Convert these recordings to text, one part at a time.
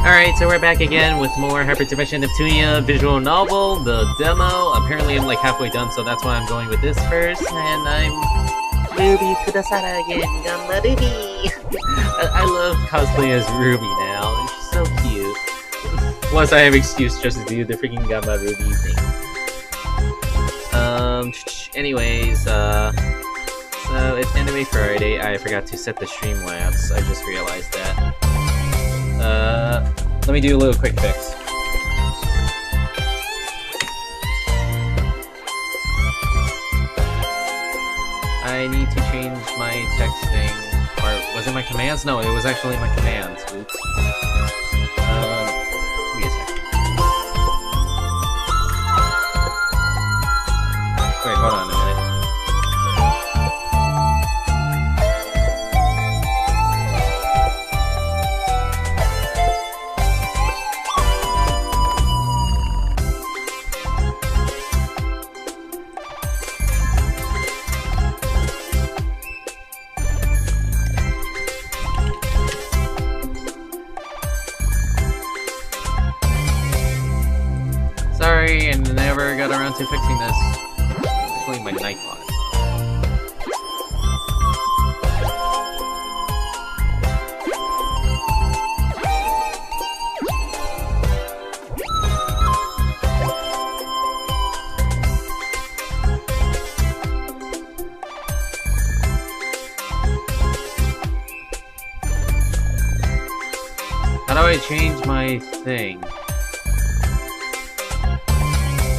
Alright, so we're back again with more Hyperdimension Neptunia visual novel, the demo. Apparently I'm like halfway done, so that's why I'm going with this first, and I'm Ruby Kudasara again, Gamba Ruby! I love cosplaying as Ruby now, she's so cute. Plus I have excuse just to do the freaking Gamba Ruby thing. Anyways, so it's Anime Friday. I forgot to set the Streamlabs, I just realized that. Let me do a little quick fix. I need to change my texting, or was it my commands? No, it was actually my commands. Oops. Give me a second. Wait, hold on a minute. Sorry, and never got around to fixing this. Actually, my Nightbot. How do I change my thing?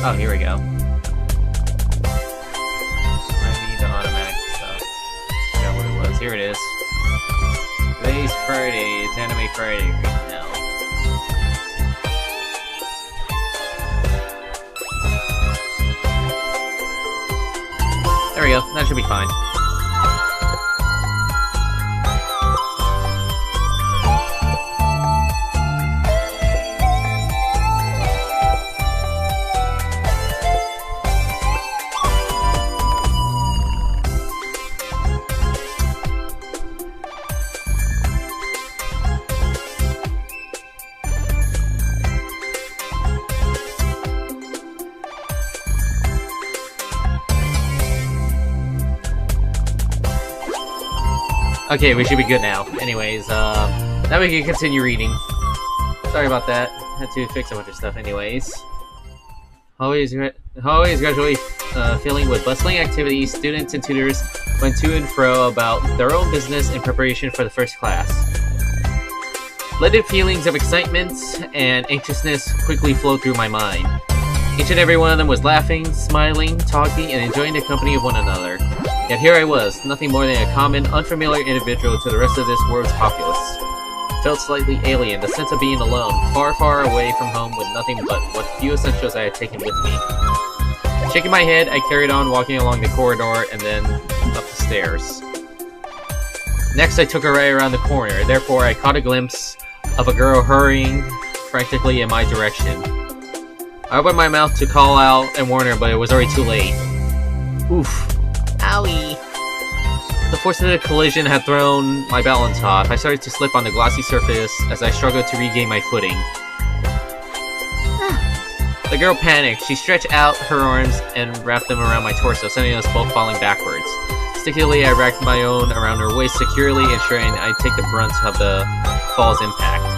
Oh, here we go. I need the automatic stuff. Forgot what it was. Here it is. Today's Friday. It's Anime Friday right now. There we go. That should be fine. Okay, we should be good now. Anyways, now we can continue reading. Sorry about that. Had to fix a bunch of stuff anyways. Always gradually filling with bustling activities, students and tutors went to and fro about their own business in preparation for the first class. Blended feelings of excitement and anxiousness quickly flowed through my mind. Each and every one of them was laughing, smiling, talking, and enjoying the company of one another. Yet here I was, nothing more than a common, unfamiliar individual to the rest of this world's populace. Felt slightly alien, the sense of being alone, far, far away from home with nothing but what few essentials I had taken with me. Shaking my head, I carried on walking along the corridor and then up the stairs. Next, I took a right around the corner, therefore I caught a glimpse of a girl hurrying frantically in my direction. I opened my mouth to call out and warn her, but it was already too late. Oof. Owie! The force of the collision had thrown my balance off. I started to slip on the glossy surface as I struggled to regain my footing. The girl panicked. She stretched out her arms and wrapped them around my torso, sending us both falling backwards. Stickily, I wrapped my own around her waist securely, ensuring I'd take the brunt of the fall's impact.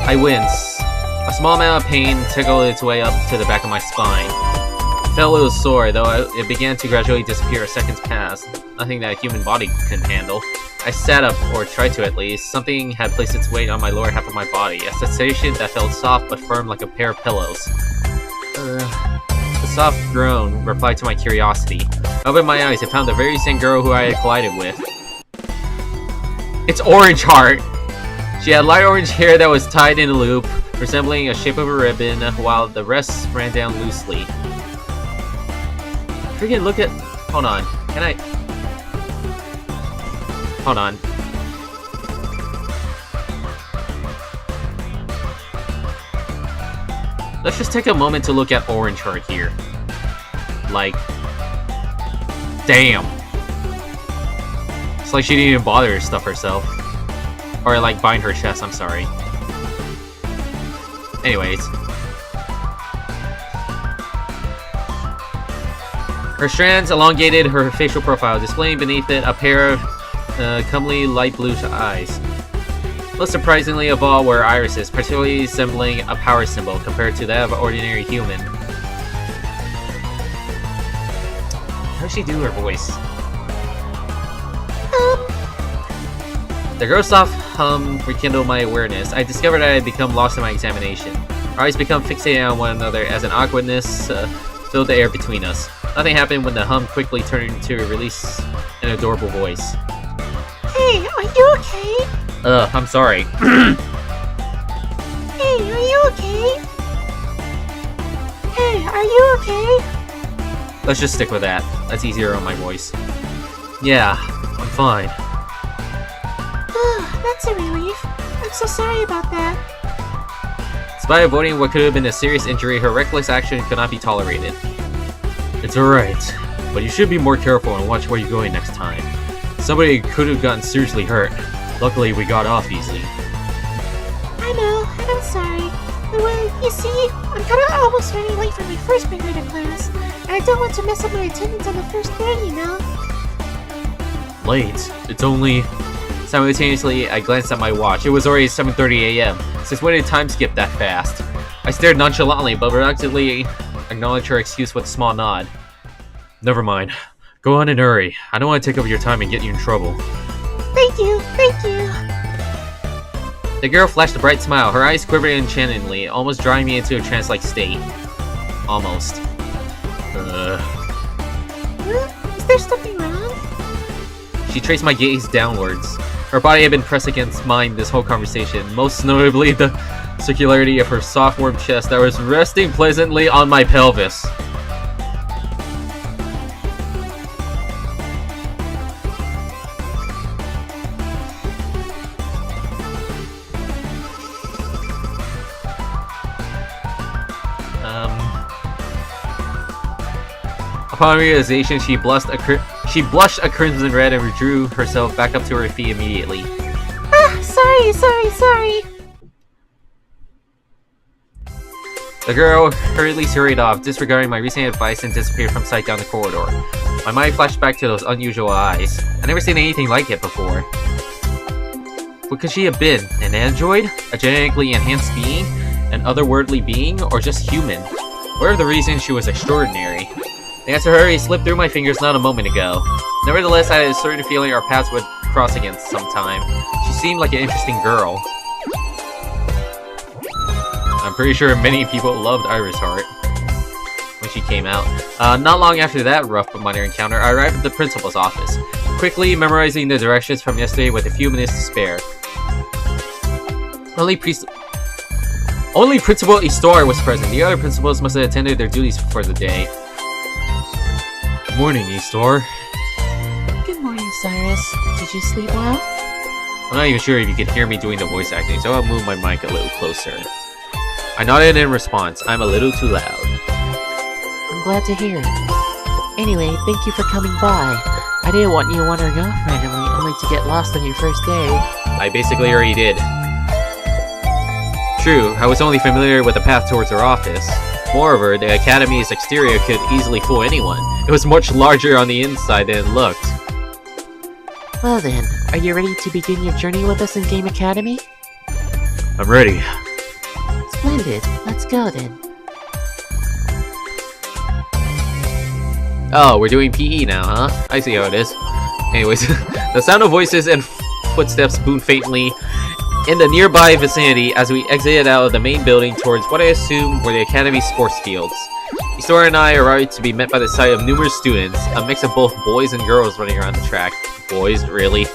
I winced. A small amount of pain tickled its way up to the back of my spine. I felt a little sore, though it began to gradually disappear as seconds passed. Nothing that a human body couldn't handle. I sat up, or tried to at least. Something had placed its weight on my lower half of my body, a sensation that felt soft but firm like a pair of pillows. A soft groan replied to my curiosity. I opened my eyes and found the very same girl who I had collided with. It's Orange Heart! She had light orange hair that was tied in a loop, resembling a shape of a ribbon, while the rest ran down loosely. Freaking look at... Hold on. Can I... Hold on. Let's just take a moment to look at Orange Heart here. Like... Damn. It's like she didn't even bother to stuff herself. Or like bind her chest, I'm sorry. Anyways. Her strands elongated her facial profile, displaying beneath it a pair of comely light blue eyes. Most surprisingly of all were irises, particularly resembling a power symbol compared to that of an ordinary human. How does she do her voice? The girl's soft hum rekindled my awareness. I discovered I had become lost in my examination. Our eyes become fixated on one another as an awkwardness filled the air between us. Nothing happened when the hum quickly turned into a release an adorable voice. Hey, are you okay? I'm sorry. Hey, are you okay? Hey, are you okay? Let's just stick with that. That's easier on my voice. Yeah, I'm fine. That's a relief. I'm so sorry about that. Despite avoiding what could have been a serious injury, her reckless action could not be tolerated. It's alright, but you should be more careful and watch where you're going next time. Somebody could have gotten seriously hurt. Luckily, we got off easily. I know, and I'm sorry. Well, you see, I'm kinda almost running late for my first period of class, and I don't want to mess up my attendance on the first period, you know? Late? It's only... Simultaneously, I glanced at my watch. It was already 7:30 a.m. Since when did time skip that fast? I stared nonchalantly, but reluctantly acknowledged her excuse with a small nod. Never mind. Go on and hurry. I don't want to take up your time and get you in trouble. Thank you, thank you. The girl flashed a bright smile. Her eyes quivered enchantingly, almost drawing me into a trance-like state. Almost. Is there something wrong? She traced my gaze downwards. Her body had been pressed against mine this whole conversation, most notably the circularity of her soft, warm chest that was resting pleasantly on my pelvis. Upon realization, she blushed a crimson red and withdrew herself back up to her feet immediately. Sorry. The girl hurriedly hurried off, disregarding my recent advice, and disappeared from sight down the corridor. My mind flashed back to those unusual eyes. I'd never seen anything like it before. What could she have been? An android? A genetically enhanced being? An otherworldly being? Or just human? Whatever the reason, she was extraordinary. The answer hurriedly slipped through my fingers not a moment ago. Nevertheless, I had a certain feeling our paths would cross again sometime. She seemed like an interesting girl. I'm pretty sure many people loved Iris Heart when she came out. Not long after that rough but minor encounter, I arrived at the principal's office, quickly memorizing the directions from yesterday with a few minutes to spare. Only Principal Istar was present. The other principals must have attended their duties for the day. Good morning, Istar. Good morning, Cyrus. Did you sleep well? I'm not even sure if you could hear me doing the voice acting, so I'll move my mic a little closer. I nodded in response. I'm a little too loud. I'm glad to hear it. Anyway, thank you for coming by. I didn't want you wandering off randomly only to get lost on your first day. I basically already did. True, I was only familiar with the path towards her office. Moreover, the Academy's exterior could easily fool anyone. It was much larger on the inside than it looked. Well then, are you ready to begin your journey with us in Game Academy? I'm ready. Splendid. Let's go then. Oh, we're doing PE now, huh? I see how it is. Anyways, the sound of voices and footsteps boomed faintly in the nearby vicinity as we exited out of the main building towards what I assume were the Academy's sports fields. Isora and I arrived to be met by the sight of numerous students, a mix of both boys and girls running around the track. Boys, really?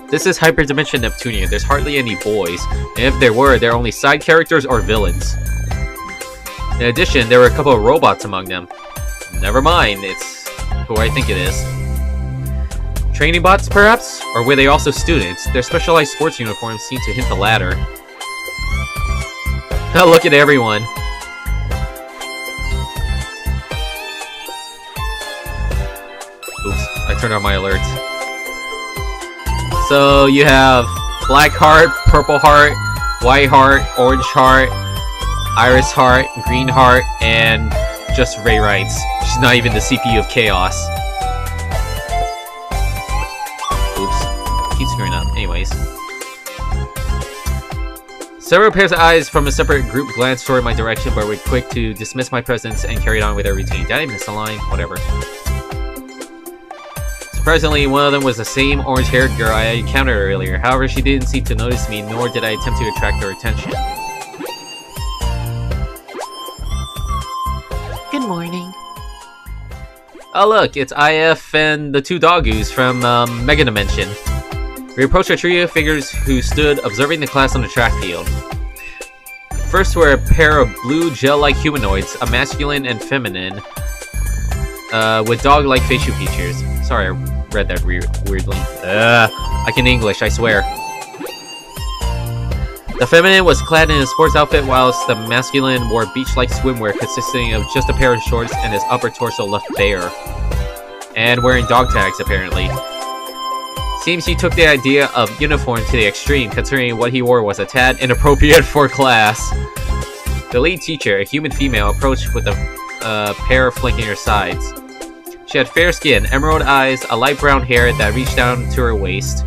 This is Hyperdimension Neptunia. There's hardly any boys, and if there were, they're only side characters or villains. In addition, there were a couple of robots among them. Never mind, it's who I think it is. Training bots, perhaps? Or were they also students? Their specialized sports uniforms seem to hint the latter. Oh, look at everyone. Oops, I turned on my alerts. So you have black heart, purple heart, white heart, orange heart, iris heart, green heart, and just Ray writes. She's not even the CPU of chaos. Oops. Keep screwing up. Anyways. Several pairs of eyes from a separate group glanced toward my direction, but were quick to dismiss my presence and carried on with their routine. Did I miss a line? Whatever. Surprisingly, one of them was the same orange-haired girl I encountered earlier. However, she didn't seem to notice me, nor did I attempt to attract her attention. Good morning. Oh look, it's IF and the two doggoos from Mega Dimension. We approached a trio of figures who stood observing the class on the track field. First were a pair of blue gel-like humanoids, a masculine and feminine, with dog-like facial features. Sorry, I read that weirdly. I can English, I swear. The feminine was clad in a sports outfit, whilst the masculine wore beach-like swimwear consisting of just a pair of shorts and his upper torso left bare. And wearing dog tags, apparently. Seems he took the idea of uniform to the extreme, considering what he wore was a tad inappropriate for class. The lead teacher, a human female, approached with a pair flanking her sides. She had fair skin, emerald eyes, a light brown hair that reached down to her waist,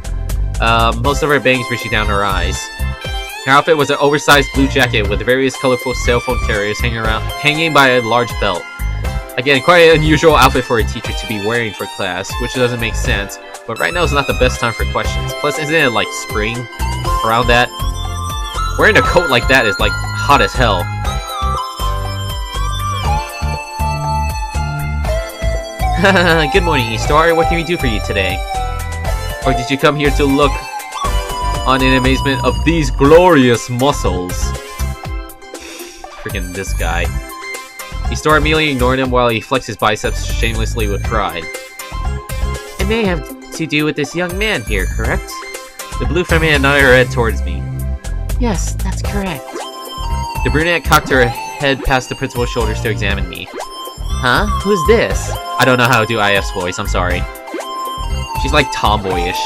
most of her bangs reaching down her eyes. Her outfit was an oversized blue jacket with various colorful cell phone carriers hanging by a large belt. Again, quite an unusual outfit for a teacher to be wearing for class, which doesn't make sense, but right now is not the best time for questions. Plus, isn't it like spring around that? Wearing a coat like that is like hot as hell. Good morning, E-Star. What can we do for you today? Or did you come here to look on in amazement of these glorious muscles? Freaking this guy. E-Star immediately ignored him while he flexed his biceps shamelessly with pride. It may have to do with this young man here, correct? The blue feminine nodded her head towards me. Yes, that's correct. The brunette cocked her head past the principal's shoulders to examine me. Huh? Who's this? I don't know how to do IF's voice, I'm sorry. She's like tomboyish.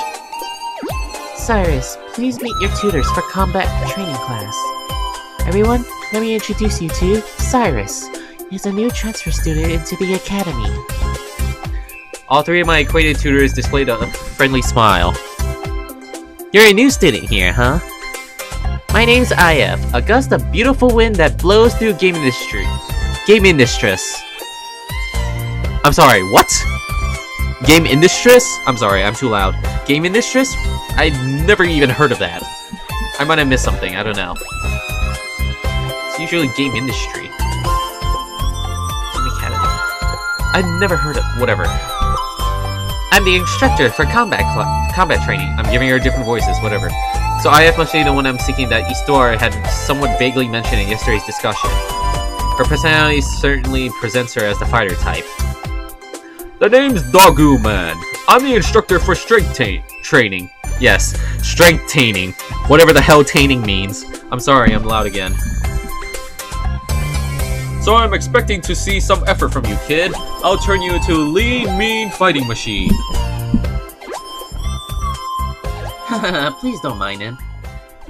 Cyrus, please meet your tutors for combat training class. Everyone, let me introduce you to Cyrus. He's a new transfer student into the academy. All three of my acquainted tutors displayed a friendly smile. You're a new student here, huh? My name's IF, a gust of beautiful wind that blows through game industry. Game Industress. I'm sorry, what? Game Industress? I'm sorry, I'm too loud. Game Industress? I'd never even heard of that. I might have missed something, I don't know. It's usually game industry. Game Academy. I've never heard of whatever. I'm the instructor for combat training. I'm giving her different voices, whatever. So IF must be the one I'm seeking that Istor had somewhat vaguely mentioned in yesterday's discussion. Her personality certainly presents her as the fighter type. The name's Doggo Man. I'm the instructor for strength training. Yes, strength training. Whatever the hell taining means. I'm sorry, I'm loud again. So I'm expecting to see some effort from you, kid. I'll turn you into a lean, mean fighting machine. Please don't mind him.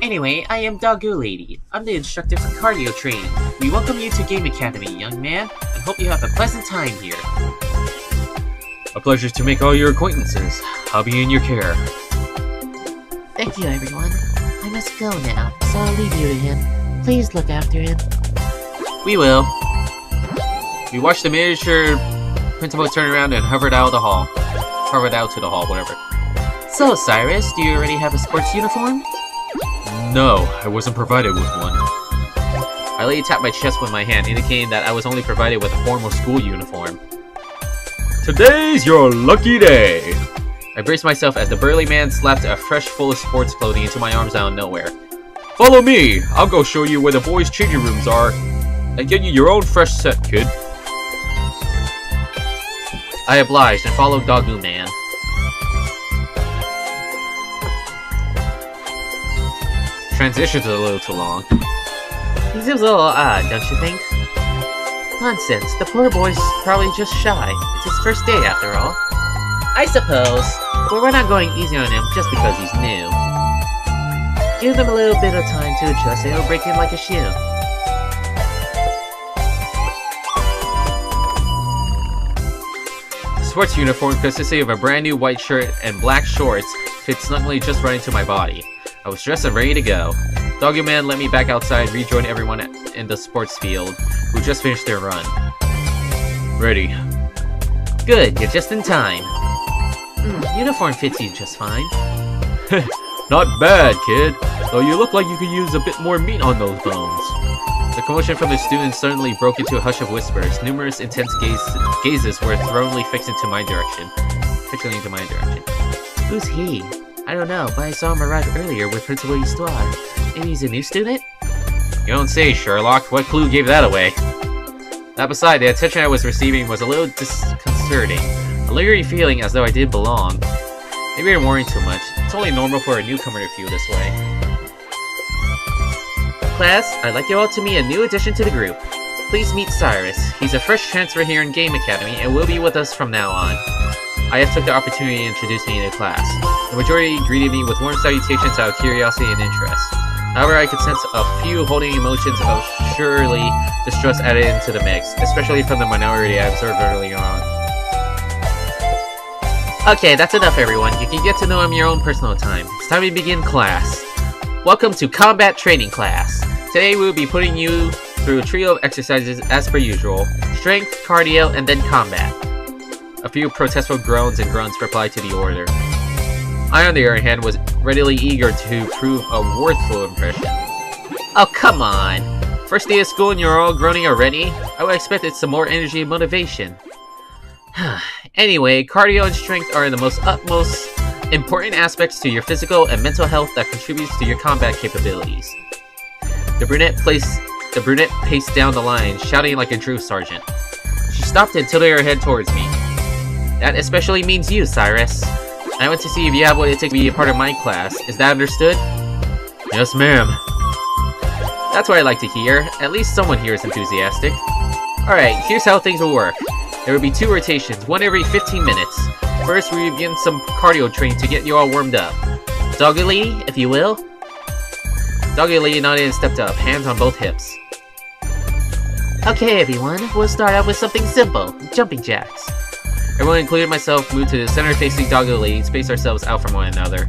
Anyway, I am Doggo Lady. I'm the instructor for cardio training. We welcome you to Game Academy, young man, and hope you have a pleasant time here. A pleasure to make all your acquaintances. I'll be in your care. Thank you, everyone. I must go now, so I'll leave you to him. Please look after him. We will. We watched the miniature principal turn around and hovered out of the hall. Hovered out to the hall, whatever. So, Cyrus, do you already have a sports uniform? No, I wasn't provided with one. I lightly tapped my chest with my hand, indicating that I was only provided with a formal school uniform. Today's your lucky day! I braced myself as the burly man slapped a fresh full of sports clothing into my arms out of nowhere. Follow me! I'll go show you where the boys' changing rooms are, and get you your own fresh set, kid. I obliged and followed Doggo Man. Transition's a little too long. He seems a little odd, don't you think? Nonsense, the poor boy's probably just shy. It's his first day after all. I suppose. but we're not going easy on him just because he's new. Give him a little bit of time to adjust and he'll break in like a shoe. The sports uniform consisting of a brand new white shirt and black shorts fit snugly just right into my body. I was dressed and ready to go. Doggy Man let me back outside and rejoin everyone in the sports field, who just finished their run. Ready. Good, you're just in time. Uniform fits you just fine. Not bad, kid. Though you look like you could use a bit more meat on those bones. The commotion from the students suddenly broke into a hush of whispers. Numerous intense gazes were thrownly fixed into my direction. Who's he? I don't know, but I saw him arrive earlier with Principal Histoire. Maybe he's a new student? You don't say, Sherlock. What clue gave that away? That beside, the attention I was receiving was a little disconcerting. A lingering feeling as though I didn't belong. Maybe I'm worrying too much. It's only normal for a newcomer to feel this way. Class, I'd like you all to meet a new addition to the group. Please meet Cyrus. He's a fresh transfer here in Game Academy and will be with us from now on. I have took the opportunity to introduce me to the class. The majority greeted me with warm salutations out of curiosity and interest. However, I could sense a few holding emotions of surely distrust added into the mix, especially from the minority I observed early on. Okay, that's enough everyone. You can get to know him in your own personal time. It's time to begin class. Welcome to Combat Training Class. Today we will be putting you through a trio of exercises as per usual. Strength, cardio, and then combat. A few protestful groans and grunts replied to the order. I, on the other hand, was readily eager to prove a worthful impression. Oh, come on! First day of school and you're all groaning already? I would expect some more energy and motivation. Anyway, cardio and strength are the utmost important aspects to your physical and mental health that contributes to your combat capabilities. The brunette paced down the line, shouting like a drill sergeant. She stopped and tilted her head towards me. That especially means you, Cyrus. I want to see if you have what it takes to be a part of my class. Is that understood? Yes, ma'am. That's what I like to hear. At least someone here is enthusiastic. Alright, here's how things will work. There will be 2 rotations, one every 15 minutes. First, we begin some cardio training to get you all warmed up. Doggy Lady, if you will. Doggy Lady nodded and stepped up, hands on both hips. Okay, everyone, we'll start out with something simple, jumping jacks. Everyone, including myself, moved to the center-facing Doggy Lady and spaced ourselves out from one another.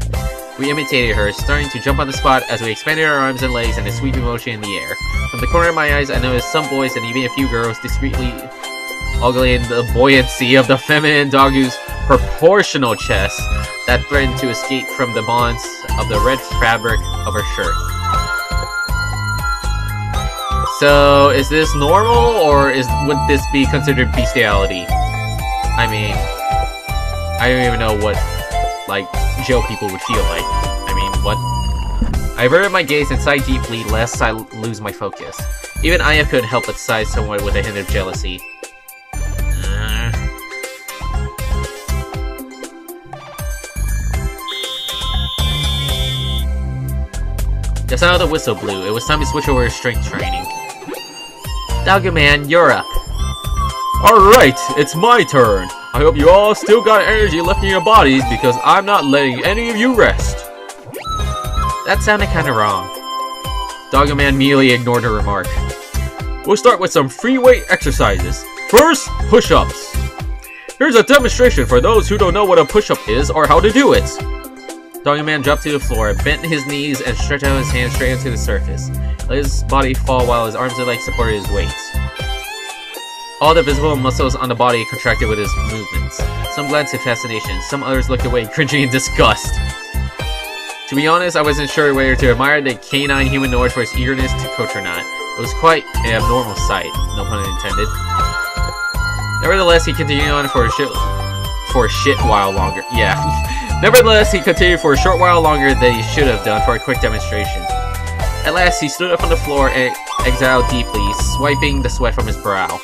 We imitated her, starting to jump on the spot as we expanded our arms and legs in a sweeping motion in the air. From the corner of my eyes, I noticed some boys and even a few girls discreetly ogling the buoyancy of the feminine doggoose proportional chest that threatened to escape from the bonds of the red fabric of her shirt. So, is this normal, or would this be considered bestiality? I mean, I don't even know what, like, Joe people would feel like. I mean, what? I averted my gaze and sighed deeply, lest I lose my focus. Even Aya couldn't help but sigh somewhat with a hint of jealousy. The sound of the whistle blew. It was time to switch over to strength training. Doggy Man, you're up. Alright, it's my turn. I hope you all still got energy left in your bodies because I'm not letting any of you rest. That sounded kinda wrong. Doggy Man immediately ignored her remark. We'll start with some free weight exercises. First, push-ups. Here's a demonstration for those who don't know what a push-up is or how to do it. Doggy Man dropped to the floor, bent his knees, and stretched out his hands straight into the surface. Let his body fall while his arms and legs supported his weight. All the visible muscles on the body contracted with his movements. Some glanced in fascination, some others looked away, cringing in disgust. To be honest, I wasn't sure whether to admire the canine humanoid for his eagerness to coach or not. It was quite an abnormal sight, no pun intended. Nevertheless, he continued on for a shit while longer. Yeah. Nevertheless, he continued for a short while longer than he should have done for a quick demonstration. At last, he stood up on the floor and exhaled deeply, swiping the sweat from his brow.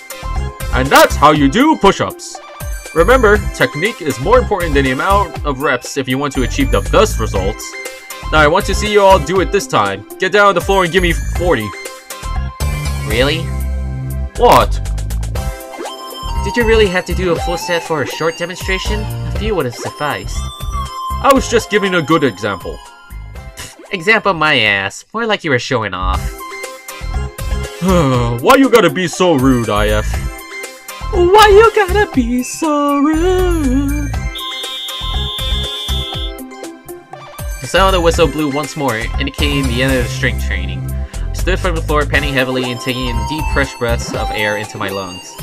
And that's how you do push-ups. Remember, technique is more important than the amount of reps if you want to achieve the best results. Now I want to see you all do it this time. Get down on the floor and give me 40. Really? What? Did you really have to do a full set for a short demonstration? A few would have sufficed. I was just giving a good example. Example my ass. More like you were showing off. Why you gotta be so rude, IF? Why you gotta be so rude? The sound of the whistle blew once more, indicating the end of the strength training. I stood from the floor, panting heavily and taking in deep, fresh breaths of air into my lungs.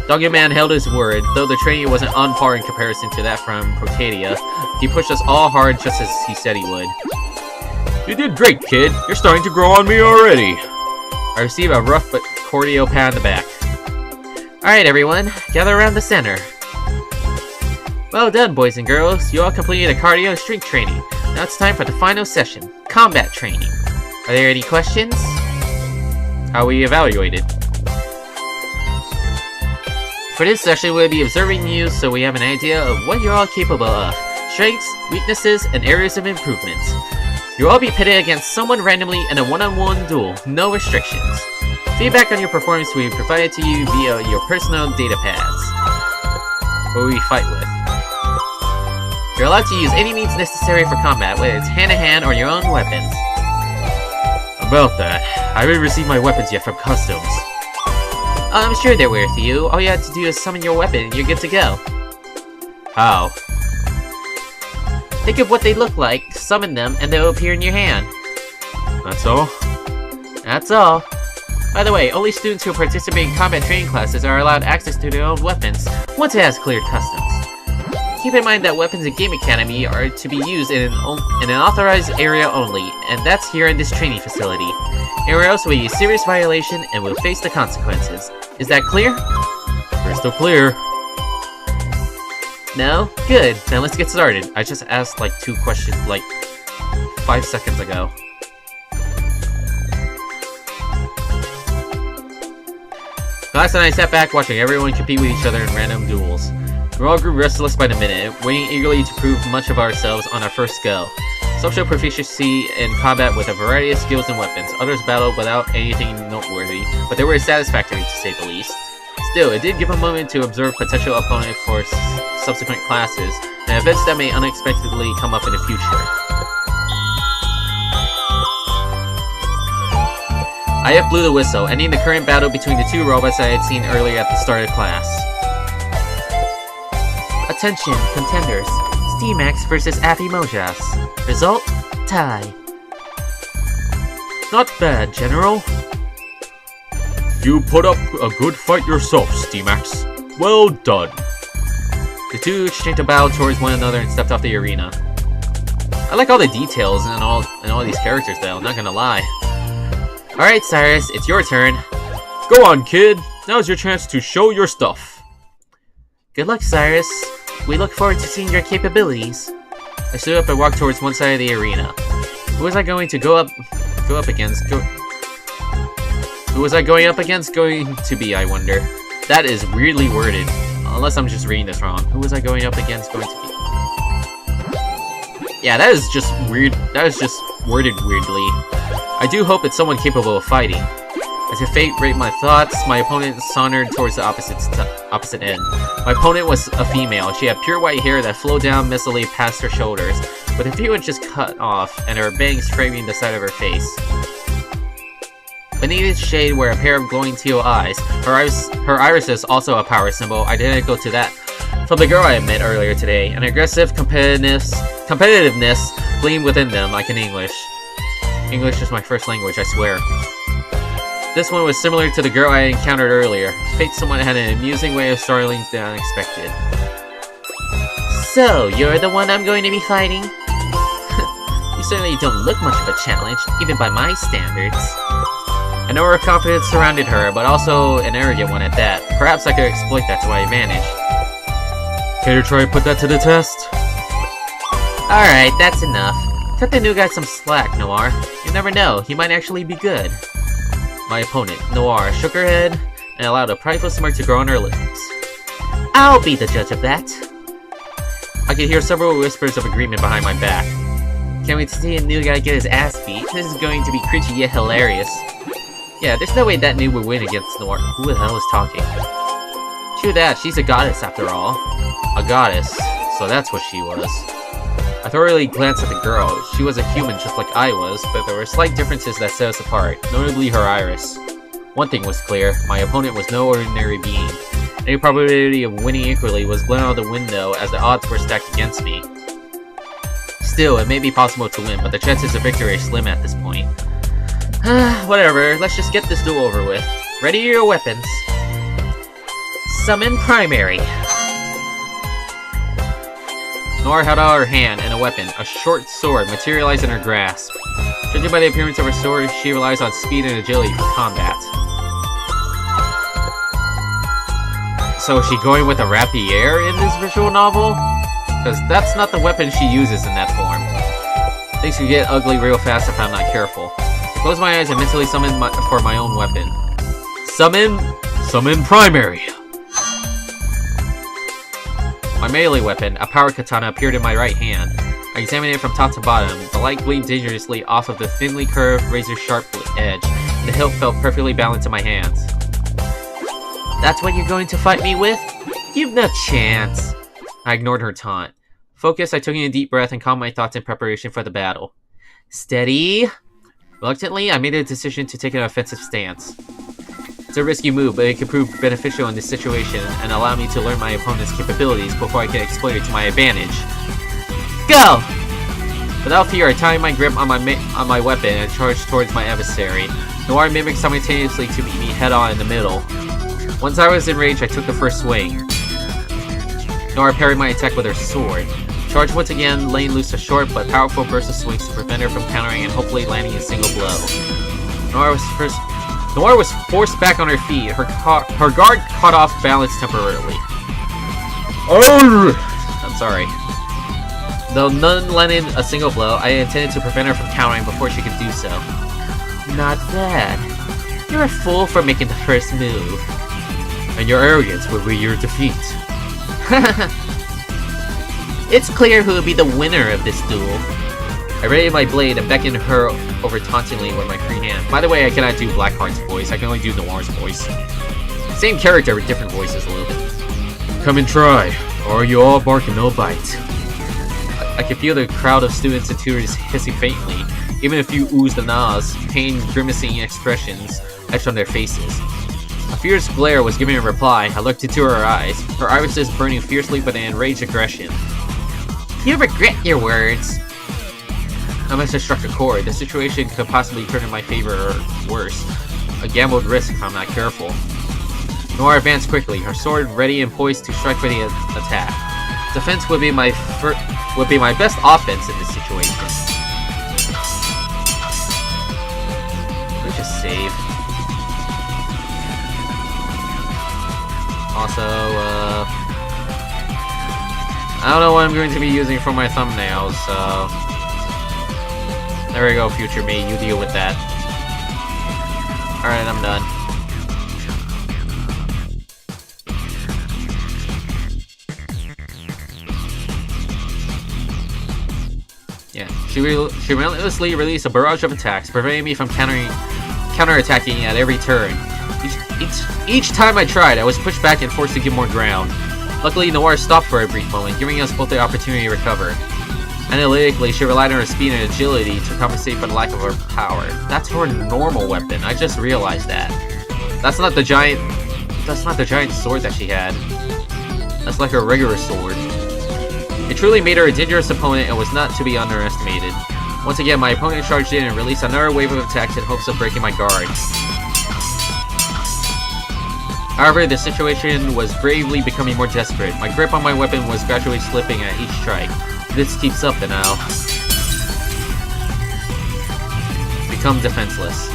Doggy Man held his word, though the training wasn't on par in comparison to that from Procadia. He pushed us all hard just as he said he would. You did great, kid. You're starting to grow on me already. I received a rough but cordial pat on the back. Alright everyone, gather around the center. Well done, boys and girls. You all completed a cardio and strength training. Now it's time for the final session, combat training. Are there any questions? How are we evaluated? For this session, we'll be observing you so we have an idea of what you're all capable of. Strengths, weaknesses, and areas of improvement. You'll all be pitted against someone randomly in a one-on-one duel, no restrictions. Feedback on your performance will be provided to you via your personal data pads. What will we fight with? You're allowed to use any means necessary for combat, whether it's hand-to-hand or your own weapons. About that, I haven't received my weapons yet from customs. I'm sure they're with you. All you have to do is summon your weapon and you're good to go. How? Think of what they look like, summon them, and they'll appear in your hand. That's all? That's all. By the way, only students who participate in combat training classes are allowed access to their own weapons once it has cleared customs. Keep in mind that weapons in Game Academy are to be used in an authorized area only, and that's here in this training facility. Anywhere else will be a serious violation and will face the consequences. Is that clear? Crystal clear. No? Good. Then let's get started. I just asked like 2 questions like 5 seconds ago. Class and I sat back watching everyone compete with each other in random duels. We all grew restless by the minute, waiting eagerly to prove much of ourselves on our first go. Some showed proficiency in combat with a variety of skills and weapons, others battled without anything noteworthy, but they were satisfactory to say the least. Still, it did give a moment to observe potential opponents for subsequent classes, and events that may unexpectedly come up in the future. IF blew the whistle, ending the current battle between the 2 robots I had seen earlier at the start of class. Attention, contenders. Steamax versus Afimojas. Result, tie. Not bad, General. You put up a good fight yourself, Steamax. Well done. The 2 exchanged a bow towards one another and stepped off the arena. I like all the details and all these characters though, not gonna lie. Alright, Cyrus, it's your turn. Go on, kid. Now's your chance to show your stuff. Good luck, Cyrus. We look forward to seeing your capabilities. I stood up and walked towards one side of the arena. Who was I going to go up against? Who was I going up against? Going to be, I wonder. That is weirdly worded. Unless I'm just reading this wrong. Who was I going up against? Going to be. Yeah, that is just weird. That is just worded weirdly. I do hope it's someone capable of fighting. As if fate raped my thoughts, my opponent sauntered towards the opposite end. My opponent was a female. She had pure white hair that flowed down messily past her shoulders, with a few inches cut off, and her bangs framing the side of her face. Beneath its shade were a pair of glowing teal eyes. Her irises also a power symbol. I didn't go to that. From the girl I had met earlier today, an aggressive competitiveness gleamed within them like in English. English is my first language, I swear. This one was similar to the girl I encountered earlier. Fate somewhat had an amusing way of startling the unexpected. So, you're the one I'm going to be fighting? You certainly don't look much of a challenge, even by my standards. An aura of confidence surrounded her, but also an arrogant one at that. Perhaps I could exploit that to my advantage. Care to try and put that to the test? Alright, that's enough. Cut the new guy some slack, Noir. You never know, he might actually be good. My opponent, Noir, shook her head and allowed a prideful smirk to grow on her lips. I'll be the judge of that. I could hear several whispers of agreement behind my back. Can't wait to see a new guy get his ass beat. This is going to be cringy yet hilarious. Yeah, there's no way that noob would win against Noir. Who the hell is talking? True that, she's a goddess after all. A goddess, so that's what she was. I thoroughly glanced at the girl. She was a human just like I was, but there were slight differences that set us apart, notably her iris. One thing was clear, my opponent was no ordinary being. Any probability of winning equally was blown out of the window as the odds were stacked against me. Still, it may be possible to win, but the chances of victory are slim at this point. Whatever, let's just get this duel over with. Ready your weapons. Summon Primary. Nora held out her hand, and a weapon, a short sword, materialized in her grasp. Judging by the appearance of her sword, she relies on speed and agility for combat. So is she going with a rapier in this visual novel? Because that's not the weapon she uses in that form. Things could get ugly real fast if I'm not careful. Close my eyes and mentally summon for my own weapon. Summon Primary! My melee weapon, a power katana, appeared in my right hand. I examined it from top to bottom. The light gleamed dangerously off of the thinly curved, razor-sharp edge, and the hilt felt perfectly balanced in my hands. That's what you're going to fight me with? You've no chance. I ignored her taunt. Focused, I took in a deep breath and calmed my thoughts in preparation for the battle. Steady. Reluctantly, I made a decision to take an offensive stance. It's a risky move, but it could prove beneficial in this situation and allow me to learn my opponent's capabilities before I can exploit it to my advantage. Go! Without fear, I tightened my grip on my weapon and charged towards my adversary. Noir mimicked simultaneously to meet me head-on in the middle. Once I was enraged, I took the first swing. Noir parried my attack with her sword. Charged once again, laying loose a short but powerful burst of swings to prevent her from countering and hopefully landing a single blow. Noir was forced back on her feet. Her guard caught off balance temporarily. Oh! I'm sorry. Though none landed a single blow, I intended to prevent her from countering before she could do so. Not bad. You're a fool for making the first move. And your arrogance will be your defeat. It's clear who will be the winner of this duel. I readied my blade and beckoned her over tauntingly with my free hand. By the way, I cannot do Blackheart's voice, I can only do Noir's voice. Same character with different voices a little bit. Come and try, or you all bark and no bite. I could feel the crowd of students and tutors hissing faintly, even a few oozed and ahs, pain grimacing expressions etched on their faces. A fierce glare was giving a reply. I looked into her eyes, her irises burning fiercely with an enraged aggression. You regret your words. I must have struck a chord. The situation could possibly turn in my favor or worse. A gambled risk if I'm not careful. Nora advanced quickly, her sword ready and poised to strike for the attack. Defense would be my best offense in this situation. Let's just save. Also, I don't know what I'm going to be using for my thumbnails, so... There we go, future me, you deal with that. Alright, I'm done. Yeah, she relentlessly released a barrage of attacks, preventing me from counterattacking at every turn. Each time I tried, I was pushed back and forced to give more ground. Luckily, Noir stopped for a brief moment, giving us both the opportunity to recover. Analytically, she relied on her speed and agility to compensate for the lack of her power. That's her normal weapon, I just realized that. That's not the giant sword that she had. That's like her regular sword. It truly made her a dangerous opponent and was not to be underestimated. Once again, my opponent charged in and released another wave of attacks in hopes of breaking my guard. However, the situation was gravely becoming more desperate. My grip on my weapon was gradually slipping at each strike. If this keeps up, then I'll become defenseless.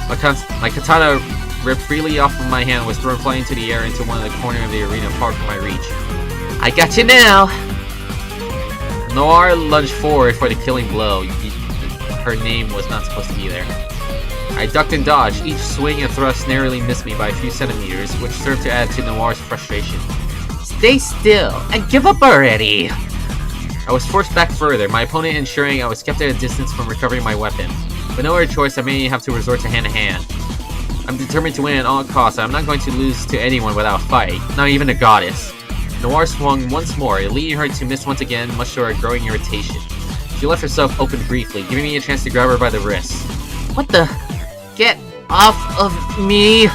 My katana ripped freely off of my hand and was thrown flying into the air into one of the corners of the arena far from my reach. I got you now! Noir lunged forward for the killing blow. Her name was not supposed to be there. I ducked and dodged. Each swing and thrust narrowly missed me by a few centimeters, which served to add to Noir's frustration. Stay still and give up already! I was forced back further, my opponent ensuring I was kept at a distance from recovering my weapon. With no other choice, I may have to resort to hand-to-hand. I'm determined to win at all costs, and I'm not going to lose to anyone without a fight, not even a goddess. Noir swung once more, leading her to miss once again, much to her growing irritation. She left herself open briefly, giving me a chance to grab her by the wrist. What the? Get off of me!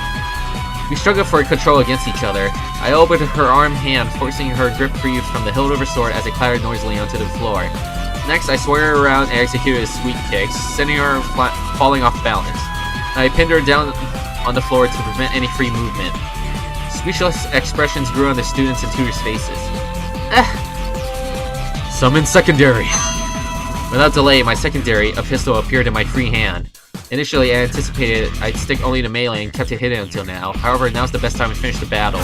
We struggled for control against each other. I opened her arm hand, forcing her grip free from the hilt of her sword as it clattered noisily onto the floor. Next, I swung her around and executed a sweep kick, sending her falling off balance. I pinned her down on the floor to prevent any free movement. Speechless expressions grew on the students' and tutors' faces. Summon secondary! Without delay, my secondary, a pistol, appeared in my free hand. Initially, I anticipated I'd stick only to melee and kept it hidden until now. However, now's the best time to finish the battle.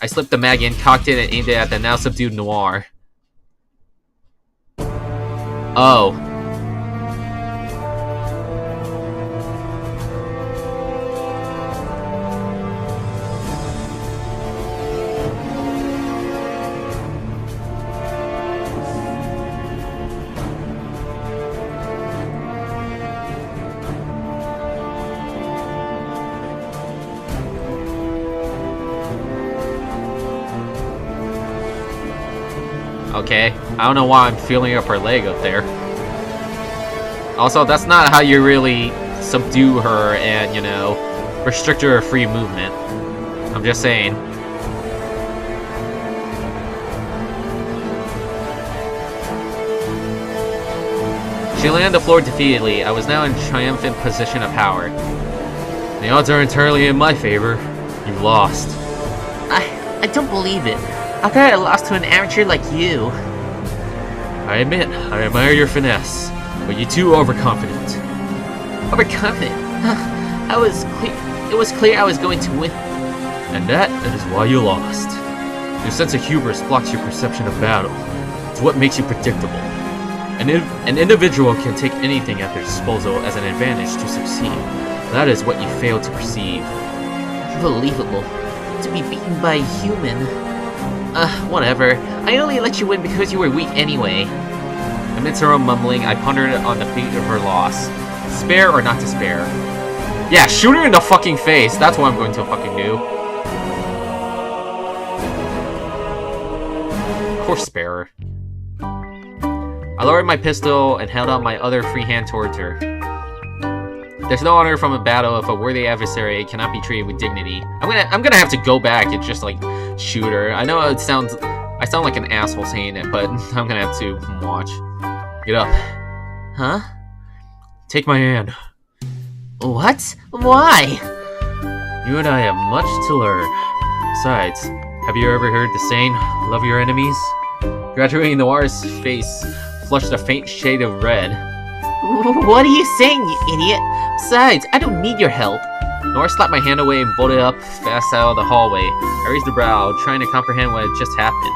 I slipped the mag in, cocked it, and aimed it at the now subdued Noir. Oh. Okay, I don't know why I'm feeling up her leg up there. Also, that's not how you really subdue her and, you know, restrict her free movement. I'm just saying. She landed on the floor defeatedly. I was now in triumphant position of power. The odds are entirely in my favor. You lost. I don't believe it. How could I lost to an amateur like you? I admit, I admire your finesse, but you're too overconfident. Overconfident? It was clear I was going to win. And that is why you lost. Your sense of hubris blocks your perception of battle. It's what makes you predictable. An individual can take anything at their disposal as an advantage to succeed. That is what you fail to perceive. Unbelievable. To be beaten by a human. Whatever. I only let you win because you were weak anyway. Amidst her own mumbling, I pondered on the fate of her loss. Spare or not to spare? Yeah, shoot her in the fucking face! That's what I'm going to fucking do. Of course spare her. I lowered my pistol and held out my other free hand towards her. There's no honor from a battle if a worthy adversary cannot be treated with dignity. I'm gonna have to go back and just like shoot her. I know I sound like an asshole saying it, but I'm gonna have to watch. Get up. Huh? Take my hand. What? Why? You and I have much to learn. Besides, have you ever heard the saying, love your enemies? Graduating Noir's face flushed a faint shade of red. What are you saying, you idiot? Besides, I don't need your help. Noir slapped my hand away and bolted up fast out of the hallway. I raised a brow, trying to comprehend what had just happened.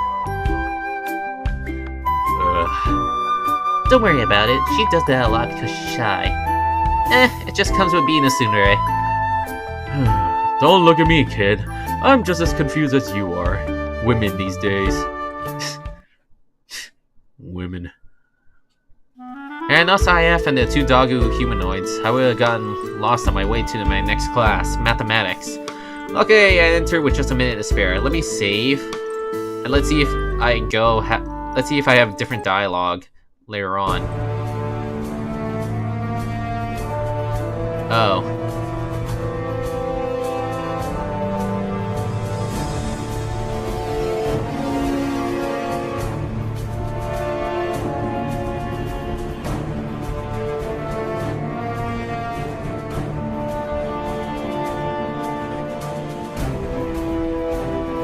Don't worry about it. She does that a lot because she's shy. It just comes with being a tsundere. Don't look at me, kid. I'm just as confused as you are. Women these days. Women. And no IF and the two Dogu humanoids. I would have gotten lost on my way to my next class, mathematics. Okay, I entered with just a minute to spare. Let me save, and let's see if I let's see if I have different dialogue later on. Oh.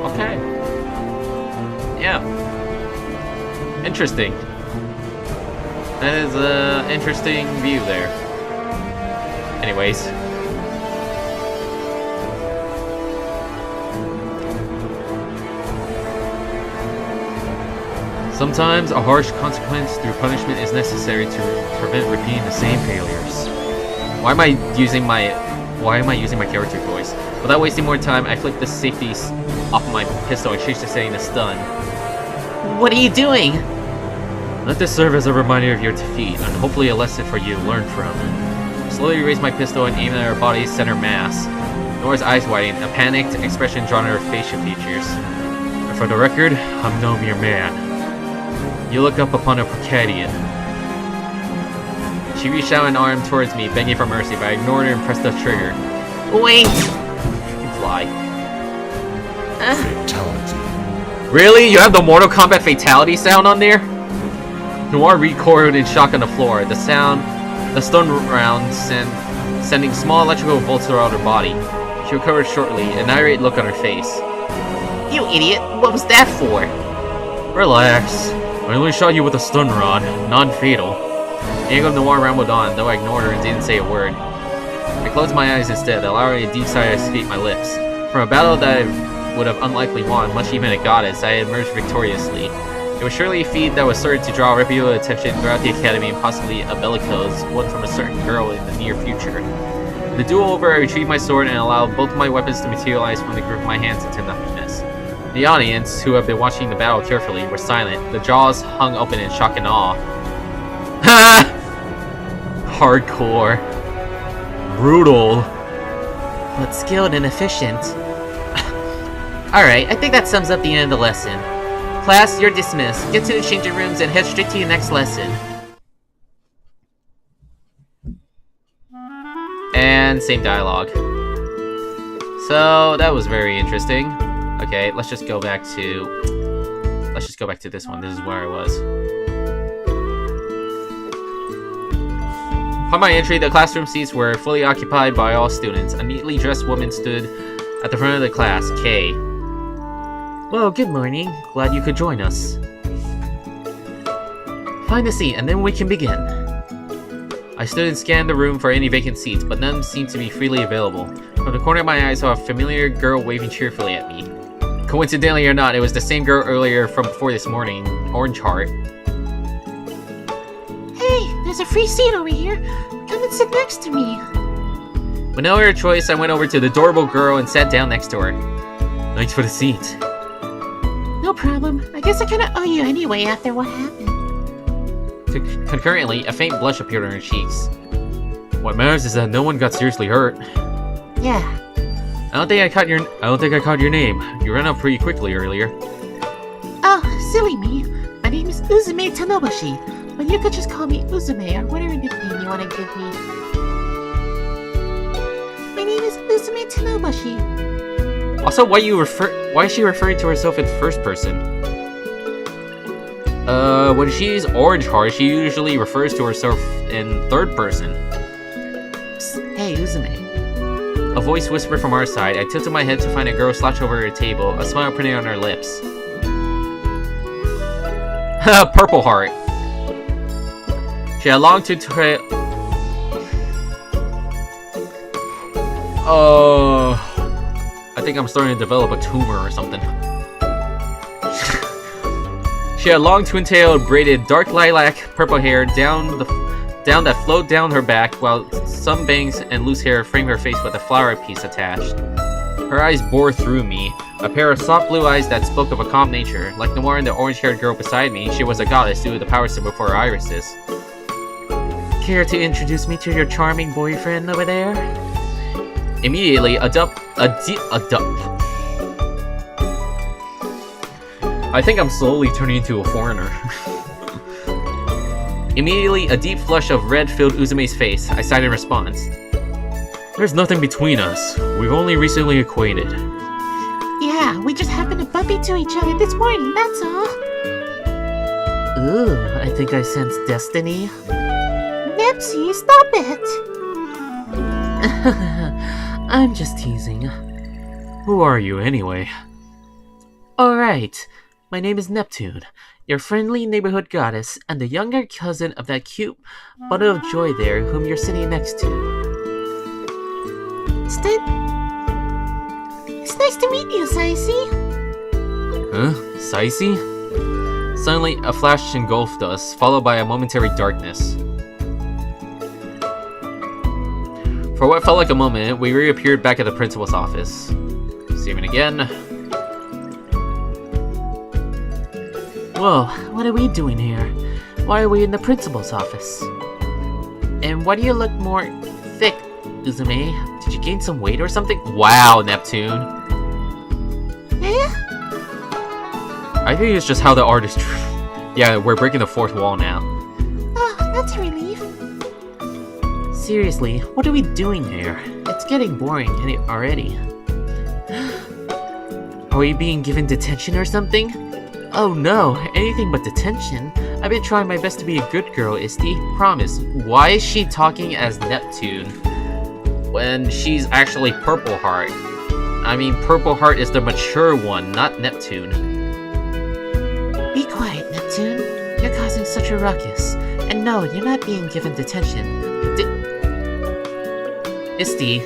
Okay. Yeah. Interesting. That is an interesting view there. Anyways. Sometimes a harsh consequence through punishment is necessary to prevent repeating the same failures. Why am I using my character voice? Without wasting more time, I flicked the safety off my pistol and changed the setting to stun. What are you doing? Let this serve as a reminder of your defeat, and hopefully a lesson for you to learn from. Slowly raised my pistol and aimed at her body's center mass. Nora's eyes widened, a panicked expression drawn on her facial features. And for the record, I'm no mere man. You look up upon a Precadian. She reached out an arm towards me, begging for mercy, but I ignored her and pressed the trigger. Wait! You fly. Fatality. Really? You have the Mortal Kombat fatality sound on there? Noir recoiled in shock on the floor. The stun round sending small electrical bolts throughout her body. She recovered shortly, an irate look on her face. You idiot! What was that for? Relax. I only shot you with a stun rod, non-fatal. The angle of Noir rambled on, though I ignored her and didn't say a word. I closed my eyes instead, allowing a deep sigh to escape my lips. From a battle that I would have unlikely won, much even a goddess, I had emerged victoriously. It was surely a feat that was certain to draw reputable attention throughout the academy and possibly a bellicose, one from a certain girl in the near future. The duel over, I retrieved my sword and allowed both my weapons to materialize from the grip of my hands into nothingness. The audience, who have been watching the battle carefully, were silent, the jaws hung open in shock and awe. Ha! Hardcore. Brutal. But skilled and efficient. Alright, I think that sums up the end of the lesson. Class, you're dismissed. Get to the changing rooms and head straight to your next lesson. And same dialogue. So, that was very interesting. Okay, let's just go back to this one. This is where I was. Upon my entry, the classroom seats were fully occupied by all students. A neatly dressed woman stood at the front of the class, Kay. Well, good morning. Glad you could join us. Find a seat, and then we can begin. I stood and scanned the room for any vacant seats, but none seemed to be freely available. From the corner of my eye, I saw a familiar girl waving cheerfully at me. Coincidentally or not, it was the same girl earlier from before this morning, Orange Heart. Hey, there's a free seat over here. Come and sit next to me. With no other choice, I went over to the adorable girl and sat down next to her. Thanks for the seat. No problem. I guess I kinda owe you anyway after what happened. Concurrently, a faint blush appeared on her cheeks. What matters is that no one got seriously hurt. Yeah. I don't think I caught your name. You ran out pretty quickly earlier. Oh, silly me. My name is Uzume Tanoboshi, but you could just call me Uzume or whatever nickname you want to give me. My name is Uzume Tanoboshi. Also, why is she referring to herself in first person? When she's Orange Heart, she usually refers to herself in third person. Psst, hey, Uzume. A voice whispered from our side. I tilted my head to find a girl slouched over her table, a smile printed on her lips. Purple Heart. She had long to trail. I think I'm starting to develop a tumor or something. She had long twin-tailed, braided, dark lilac purple hair down that flowed down her back, while some bangs and loose hair framed her face with a flower piece attached. Her eyes bore through me, a pair of soft blue eyes that spoke of a calm nature. Like Noir and the orange-haired girl beside me, she was a goddess due to the power symbol for her irises. Care to introduce me to your charming boyfriend over there? Immediately, I think I'm slowly turning into a foreigner. Immediately, a deep flush of red filled Uzume's face. I sighed in response. There's nothing between us. We've only recently acquainted. Yeah, we just happened to bump into each other this morning, that's all. Ooh, I think I sense destiny. Nepsy, stop it! I'm just teasing. Who are you, anyway? Alright, my name is Neptune, your friendly neighborhood goddess, and the younger cousin of that cute bundle of joy there whom you're sitting next to. It's nice to meet you, Saisi. Huh? Saisi? Suddenly, a flash engulfed us, followed by a momentary darkness. For what felt like a moment, we reappeared back at the principal's office. Saving again. Whoa, what are we doing here? Why are we in the principal's office? And why do you look more thick, Uzume? Did you gain some weight or something? Wow, Neptune. Eh? I think it's just how the artist... Yeah, we're breaking the fourth wall now. Oh, that's a relief. Seriously, what are we doing here? It's getting boring already. Are we being given detention or something? Oh no, anything but detention. I've been trying my best to be a good girl, Isti. Promise. Why is she talking as Neptune when she's actually Purple Heart? I mean, Purple Heart is the mature one, not Neptune. Be quiet, Neptune. You're causing such a ruckus. And no, you're not being given detention. Isti.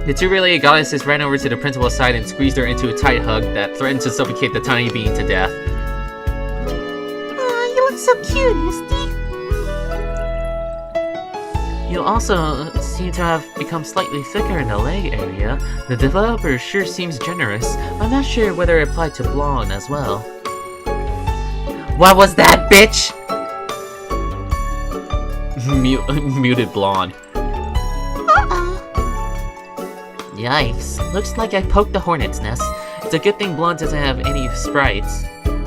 The two related goddesses ran over to the principal's side and squeezed her into a tight hug that threatened to suffocate the tiny being to death. Aw, you look so cute, Misty. You also seem to have become slightly thicker in the leg area. The developer sure seems generous. I'm not sure whether it applied to Blonde as well. What was that, bitch? Muted Blonde. Yikes. Looks like I poked the hornet's nest. It's a good thing Blonde doesn't have any sprites.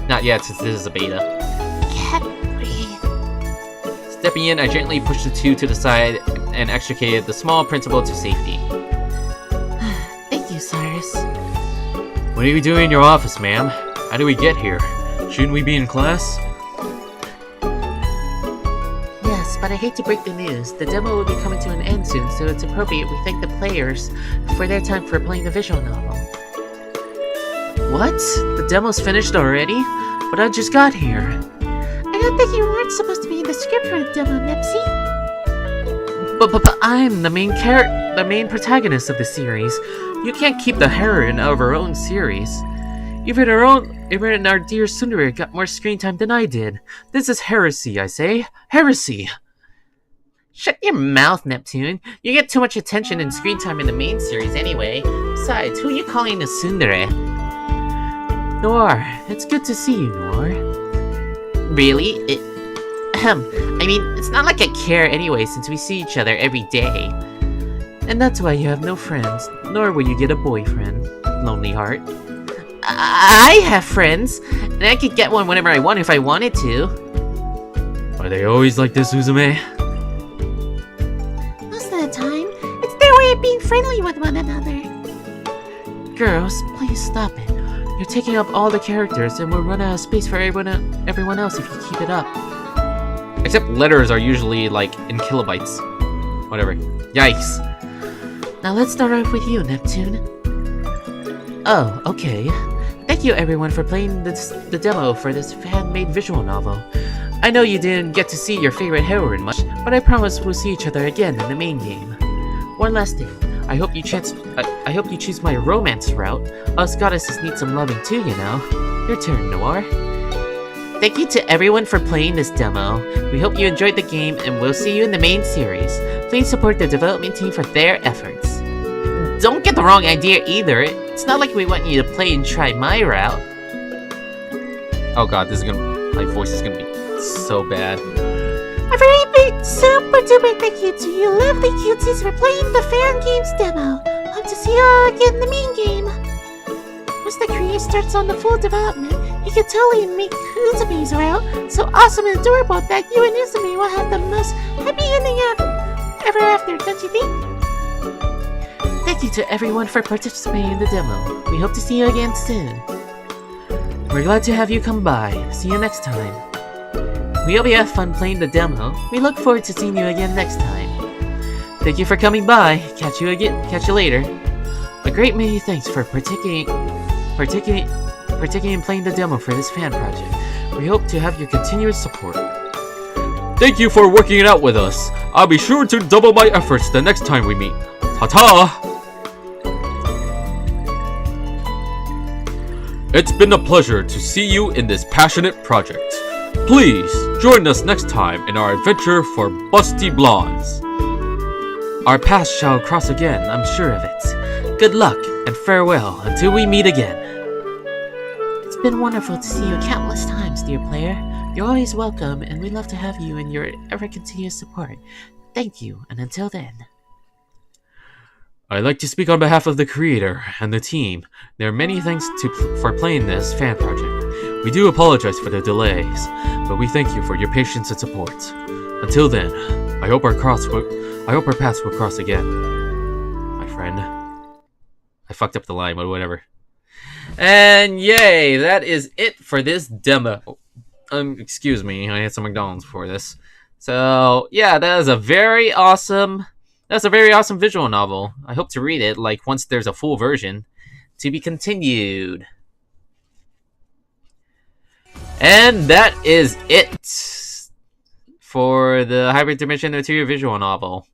Not yet, since this is a beta. Can't breathe. Stepping in, I gently pushed the two to the side and extricated the small principal to safety. Thank you, Cyrus. What are you doing in your office, ma'am? How did we get here? Shouldn't we be in class? Yes, but I hate to break the news. The demo will be coming to an end soon, so it's appropriate we thank the players for their time for playing the visual novel. What? The demo's finished already? But I just got here. I don't think you weren't supposed to be in the script for the demo, Nepsy. But I'm the main protagonist of the series. You can't keep the heroine out of her own series. Even our dear Tsundere got more screen time than I did. This is heresy, I say. Heresy! Shut your mouth, Neptune. You get too much attention and screen time in the main series anyway. Besides, who are you calling a Tsundere? Noir, it's good to see you, Noir. Really? I mean, it's not like I care anyway since we see each other every day. And that's why you have no friends, nor will you get a boyfriend, Lonely Heart. I have friends, and I could get one whenever I want if I wanted to. Are they always like this, Uzume? Most of the time, it's their way of being friendly with one another. Girls, please stop it. You're taking up all the characters, and we'll run out of space for everyone else if you keep it up. Except letters are usually, like, in kilobytes. Whatever. Yikes. Now let's start off with you, Neptune. Oh, okay. Thank you everyone for playing the demo for this fan-made visual novel. I know you didn't get to see your favorite heroine much, but I promise we'll see each other again in the main game. One last thing. I hope you choose my romance route. Us goddesses need some loving too, you know. Your turn, Noir. Thank you to everyone for playing this demo. We hope you enjoyed the game, and we'll see you in the main series. Please support the development team for their efforts. Don't get the wrong idea either. It's not like we want you to play and try my route. Oh god, my voice is gonna be so bad. A very big super duper thank you to you lovely cuties for playing the fan games demo. Hope to see you all again in the main game. Once the creator starts on the full development, he can totally make Uzume's route so awesome and adorable that you and Uzume will have the most happy ending ever after, don't you think? Thank you to everyone for participating in the demo. We hope to see you again soon. We're glad to have you come by. See you next time. We hope you have fun playing the demo. We look forward to seeing you again next time. Thank you for coming by. Catch you later. A great many thanks for partaking in playing the demo for this fan project. We hope to have your continuous support. Thank you for working it out with us. I'll be sure to double my efforts the next time we meet. Ta-ta! It's been a pleasure to see you in this passionate project. Please join us next time in our adventure for Busty Blondes. Our paths shall cross again, I'm sure of it. Good luck and farewell until we meet again. It's been wonderful to see you countless times, dear player. You're always welcome, and we love to have you and your ever-continuous support. Thank you, and until then. I'd like to speak on behalf of the creator and the team. There are many thanks for playing this fan project. We do apologize for the delays, but we thank you for your patience and support. Until then, I hope our paths will cross again, my friend. I fucked up the line, but whatever. And yay, that is it for this demo. Excuse me, I had some McDonald's before this. So yeah, that's a very awesome visual novel. I hope to read it, like, once there's a full version. To be continued. And that is it for the Hyperdimension Neptunia visual novel.